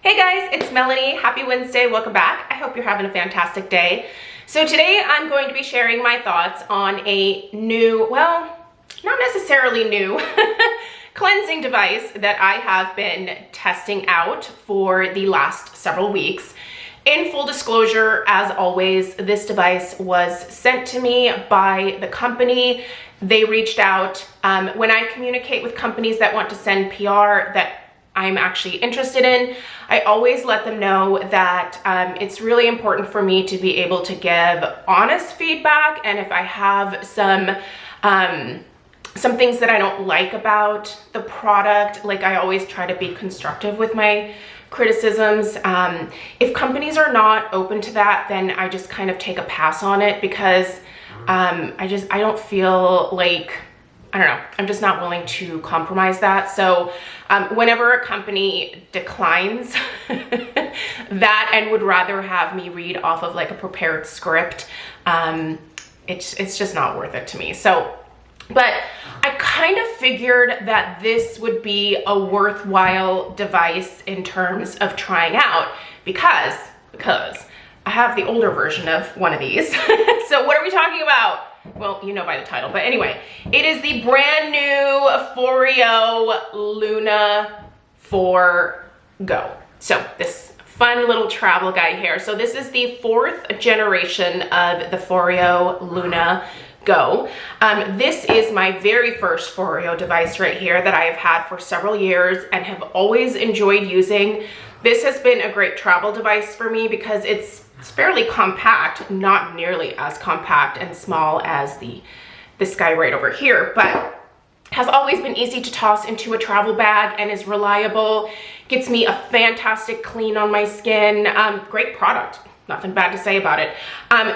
Hey guys, it's Melanie. Happy Wednesday. Welcome back. I hope you're having a fantastic day. So today I'm going to be sharing my thoughts on a new, well, not necessarily new, cleansing device that I have been testing out for the last several weeks. In full disclosure, as always, this device was sent to me by the company. They reached out. When I communicate with companies that want to send PR that I'm actually interested in, I always let them know that it's really important for me to be able to give honest feedback, and if I have some things that I don't like about the product, like I always try to be constructive with my criticisms. If companies are not open to that, then I just kind of take a pass on it because I don't feel like, I don't know, I'm just not willing to compromise that. So whenever a company declines that and would rather have me read off of like a prepared script, it's just not worth it to me. So, but I kind of figured that this would be a worthwhile device in terms of trying out because I have the older version of one of these. So what are we talking about? Well, you know by the title, but anyway, it is the brand new Foreo Luna Foreo Go. So this fun little travel guy here. So this is the 4th generation of the Foreo Luna Go. This is my very first Foreo device right here that I have had for several years and have always enjoyed using. This has been a great travel device for me because it's fairly compact, not nearly as compact and small as this guy right over here, but has always been easy to toss into a travel bag and is reliable, gets me a fantastic clean on my skin. Great product, nothing bad to say about it.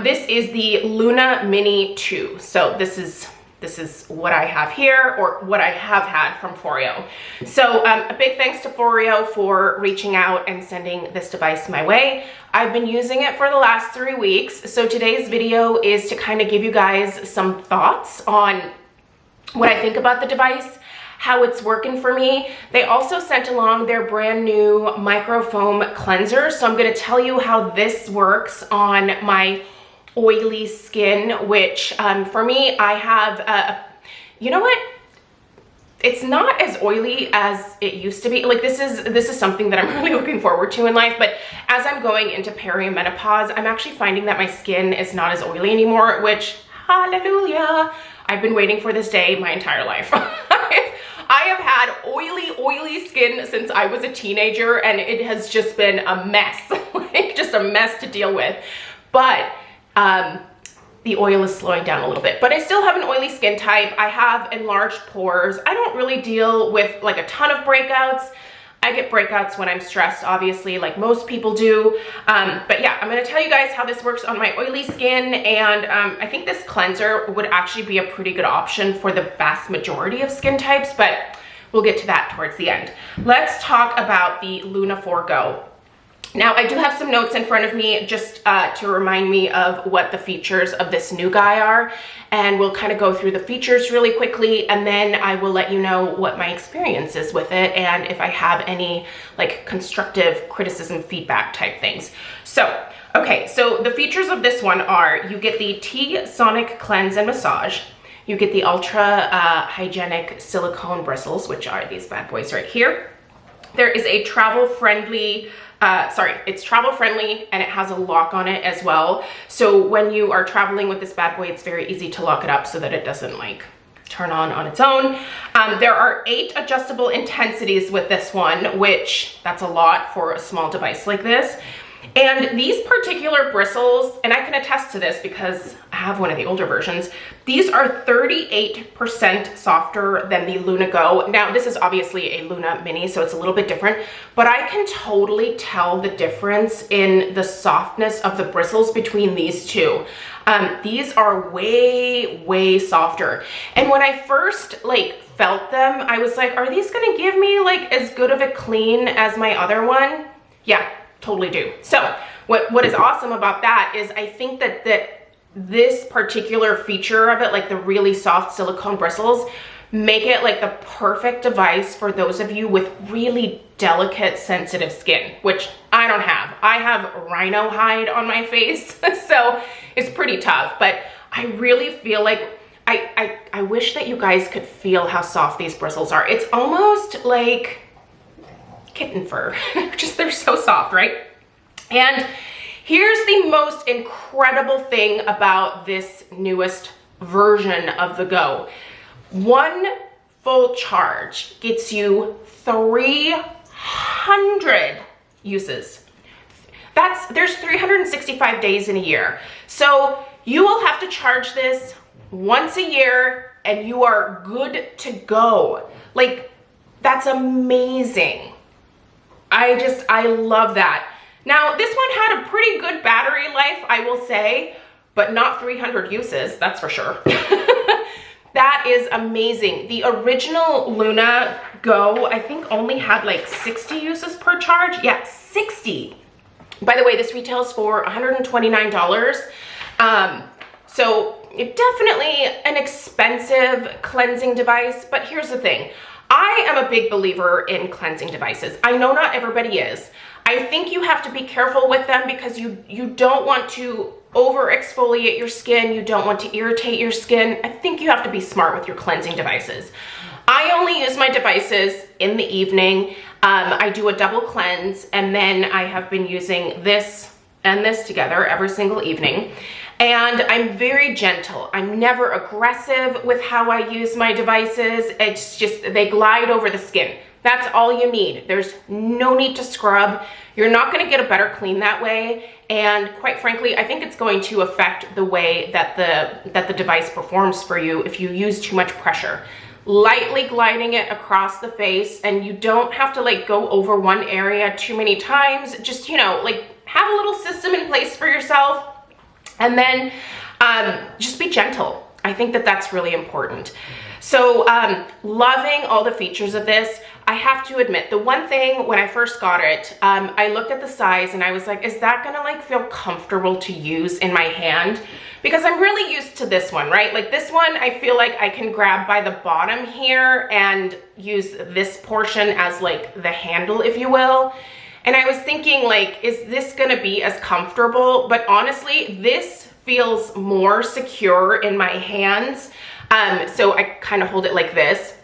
This is the Luna Mini 2. So this is what I have here, or what I have had from Foreo. So a big thanks to Foreo for reaching out and sending this device my way. I've been using it for the last 3 weeks. So today's video is to kind of give you guys some thoughts on what I think about the device, how it's working for me. They also sent along their brand new Microfoam Cleanser. So I'm gonna tell you how this works on my oily skin, which for me, I have, you know what? It's not as oily as it used to be. Like this is something that I'm really looking forward to in life, but as I'm going into perimenopause, I'm actually finding that my skin is not as oily anymore, which, hallelujah, I've been waiting for this day my entire life. I have had oily skin since I was a teenager, and it has just been a mess, like just a mess to deal with. But the oil is slowing down a little bit, but I still have an oily skin type. I have enlarged pores. I don't really deal with like a ton of breakouts. I get breakouts when I'm stressed, obviously, like most people do. But yeah, I'm gonna tell you guys how this works on my oily skin, and I think this cleanser would actually be a pretty good option for the vast majority of skin types, but we'll get to that towards the end. Let's talk about the Luna Foreo Go. Now, I do have some notes in front of me just to remind me of what the features of this new guy are, and we'll kind of go through the features really quickly, and then I will let you know what my experience is with it and if I have any like constructive criticism feedback type things. So, okay, so the features of this one are you get the T-Sonic Cleanse and Massage, you get the ultra hygienic silicone bristles, which are these bad boys right here. There is a travel-friendly, it's travel-friendly and it has a lock on it as well. So when you are traveling with this bad boy, it's very easy to lock it up so that it doesn't like turn on its own. There are 8 adjustable intensities with this one, which that's a lot for a small device like this. And these particular bristles, and I can attest to this because I have one of the older versions, these are 38% softer than the Luna Go. Now, this is obviously a Luna Mini, so it's a little bit different, but I can totally tell the difference in the softness of the bristles between these two. These are way softer. And when I first like felt them, I was like, are these gonna give me like as good of a clean as my other one? Yeah. Totally do. So what is awesome about that is I think that this particular feature of it, like the really soft silicone bristles, make it like the perfect device for those of you with really delicate, sensitive skin, which I don't have. I have rhino hide on my face, so it's pretty tough, but I really feel like I wish that you guys could feel how soft these bristles are. It's almost like kitten fur. Just, they're so soft, right? And here's the most incredible thing about this newest version of the Go. One full charge gets you 300 uses. There's 365 days in a year. So you will have to charge this once a year and you are good to go. Like, that's amazing. I love that. Now, this one had a pretty good battery life, I will say, but not 300 uses, that's for sure. That is amazing. The original Luna Go, I think, only had like 60 uses per charge. Yeah, 60. By the way, this retails for $129. So definitely an expensive cleansing device, but here's the thing. I am a big believer in cleansing devices. I know not everybody is. I think you have to be careful with them because you don't want to over exfoliate your skin. You don't want to irritate your skin. I think you have to be smart with your cleansing devices. I only use my devices in the evening. I do a double cleanse, and then I have been using this and this together every single evening. And I'm very gentle. I'm never aggressive with how I use my devices. It's just, they glide over the skin. That's all you need. There's no need to scrub. You're not gonna get a better clean that way. And quite frankly, I think it's going to affect the way that the device performs for you if you use too much pressure. Lightly gliding it across the face, and you don't have to like go over one area too many times. Just, you know, like have a little system in place for yourself. And then just be gentle. I think that that's really important. So loving all the features of this. I have to admit, the one thing when I first got it, I looked at the size and I was like, is that gonna like feel comfortable to use in my hand? Because I'm really used to this one, right? Like this one, I feel like I can grab by the bottom here and use this portion as like the handle, if you will. And I was thinking, like, is this gonna be as comfortable? But honestly, this feels more secure in my hands. So I kind of hold it like this.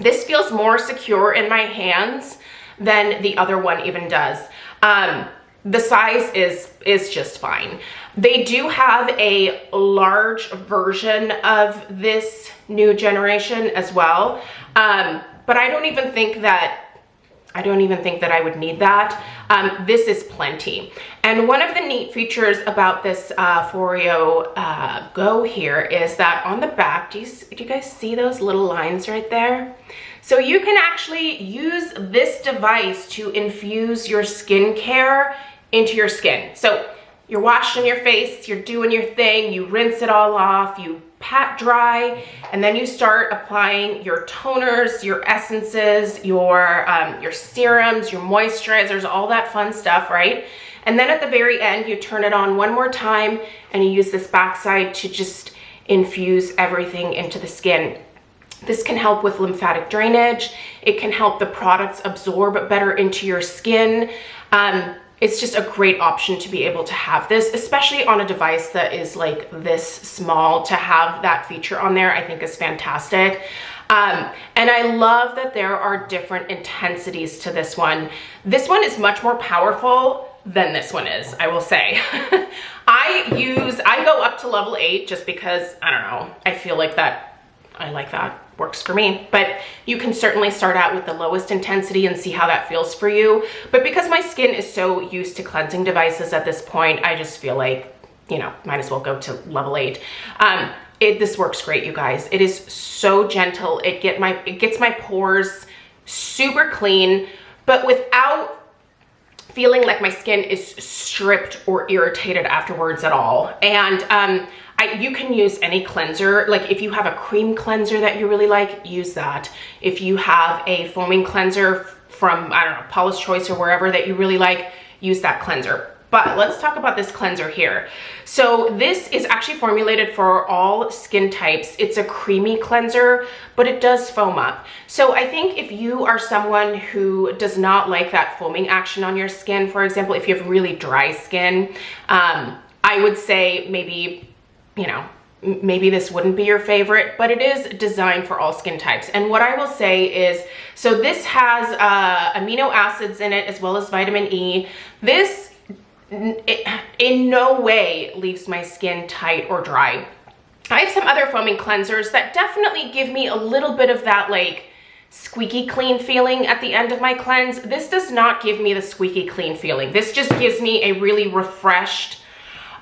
This feels more secure in my hands than the other one even does. The size is just fine. They do have a large version of this new generation as well. But I don't even think that I would need that. This is plenty. And one of the neat features about this Foreo Go here is that on the back, do you guys see those little lines right there? So you can actually use this device to infuse your skincare into your skin. So you're washing your face, you're doing your thing, you rinse it all off, you pat dry, and then you start applying your toners, your essences, your serums, your moisturizers, all that fun stuff, right? And then at the very end, you turn it on one more time and you use this backside to just infuse everything into the skin. This can help with lymphatic drainage. It can help the products absorb better into your skin. It's just a great option to be able to have this, especially on a device that is like this small. To have that feature on there, I think is fantastic. And I love that there are different intensities to this one. This one is much more powerful than this one is, I will say. I go up to level 8 just because, I don't know, I feel like that, I like that. Works for me, but you can certainly start out with the lowest intensity and see how that feels for you. But because my skin is so used to cleansing devices at this point, I just feel like, you know, might as well go to level 8. This works great, you guys. It is so gentle. It gets my pores super clean, but without feeling like my skin is stripped or irritated afterwards at all. And you can use any cleanser. Like if you have a cream cleanser that you really like, use that. If you have a foaming cleanser from, I don't know, Paula's Choice or wherever that you really like, use that cleanser. But let's talk about this cleanser here. So this is actually formulated for all skin types. It's a creamy cleanser, but it does foam up. So I think if you are someone who does not like that foaming action on your skin, for example, if you have really dry skin, I would say maybe, you know, maybe this wouldn't be your favorite, but it is designed for all skin types. And what I will say is, so this has amino acids in it as well as vitamin E. This in no way leaves my skin tight or dry. I have some other foaming cleansers that definitely give me a little bit of that like squeaky clean feeling at the end of my cleanse. This does not give me the squeaky clean feeling. This just gives me a really refreshed,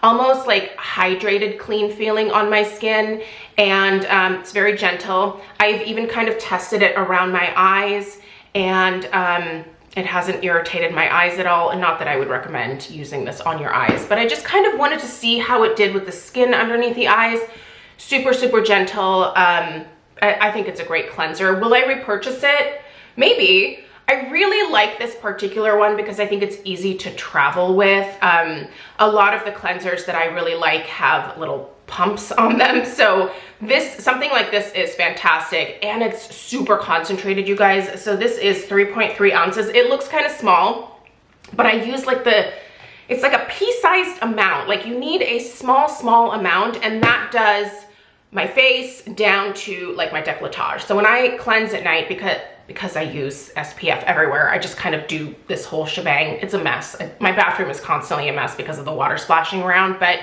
almost like hydrated clean feeling on my skin, and it's very gentle. I've even kind of tested it around my eyes, and it hasn't irritated my eyes at all. And not that I would recommend using this on your eyes, but I just kind of wanted to see how it did with the skin underneath the eyes. Super, super gentle. I think it's a great cleanser. Will I repurchase it? Maybe. I really like this particular one because I think it's easy to travel with. A lot of the cleansers that I really like have little pumps on them. So something like this is fantastic, and it's super concentrated, you guys. So this is 3.3 ounces. It looks kind of small, but I use like it's like a pea-sized amount. Like you need a small amount, and that does my face down to like my décolletage. So when I cleanse at night, because I use SPF everywhere, I just kind of do this whole shebang. It's a mess. My bathroom is constantly a mess because of the water splashing around, but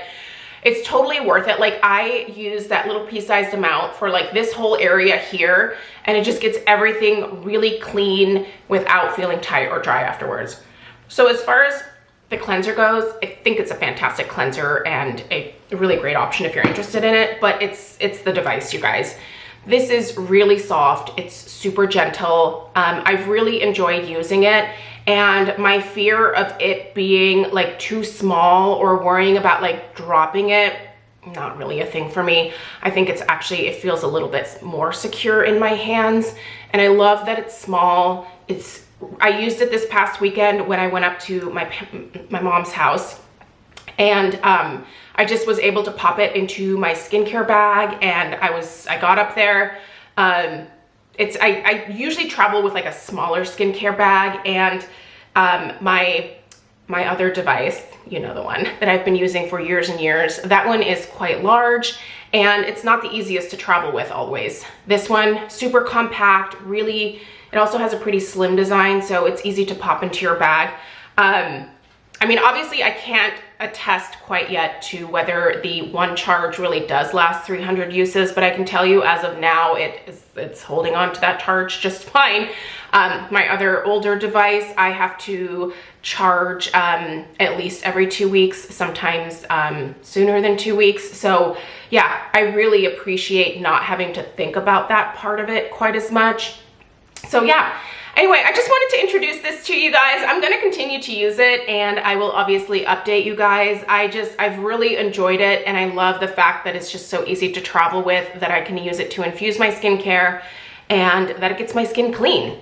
it's totally worth it. Like I use that little pea-sized amount for like this whole area here, and it just gets everything really clean without feeling tight or dry afterwards. So as far as the cleanser goes, I think it's a fantastic cleanser and a really great option if you're interested in it, but it's the device, you guys. This is really soft. It's super gentle. I've really enjoyed using it, and my fear of it being like too small or worrying about like dropping it, not really a thing for me. I think it's actually, it feels a little bit more secure in my hands, and I love that it's small. I used it this past weekend when I went up to my mom's house, and I just was able to pop it into my skincare bag, and I got up there. I usually travel with like a smaller skincare bag, and my other device, you know, the one that I've been using for years and years, that one is quite large, and it's not the easiest to travel with always. This one, super compact, really, it also has a pretty slim design, so it's easy to pop into your bag. I mean, obviously I can't attest quite yet to whether the one charge really does last 300 uses, but I can tell you as of now, it's holding on to that charge just fine. My other older device, I have to charge at least every 2 weeks, sometimes sooner than 2 weeks. So yeah, I really appreciate not having to think about that part of it quite as much. So yeah. Anyway, I just wanted to introduce this to you guys. I'm gonna continue to use it, and I will obviously update you guys. I've really enjoyed it, and I love the fact that it's just so easy to travel with, that I can use it to infuse my skincare, and that it gets my skin clean,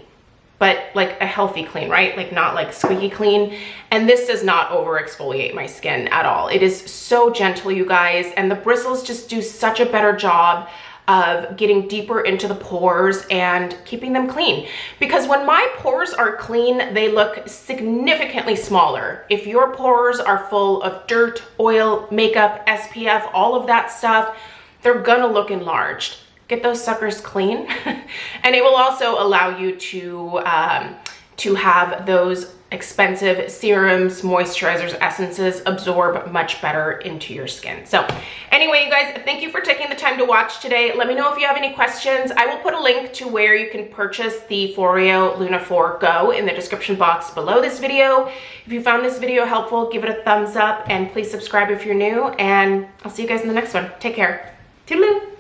but like a healthy clean, right? Like not like squeaky clean. And this does not over exfoliate my skin at all. It is so gentle, you guys, and the bristles just do such a better job of getting deeper into the pores and keeping them clean. Because when my pores are clean, they look significantly smaller. If your pores are full of dirt, oil, makeup, SPF, all of that stuff, they're gonna look enlarged. Get those suckers clean. And it will also allow you to have those expensive serums, moisturizers, essences absorb much better into your skin. So anyway, you guys, thank you for taking the time to watch today. Let me know if you have any questions. I will put a link to where you can purchase the Foreo Luna 4 Go in the description box below this video. If you found this video helpful, give it a thumbs up, and please subscribe if you're new, and I'll see you guys in the next one. Take care. Toodaloo.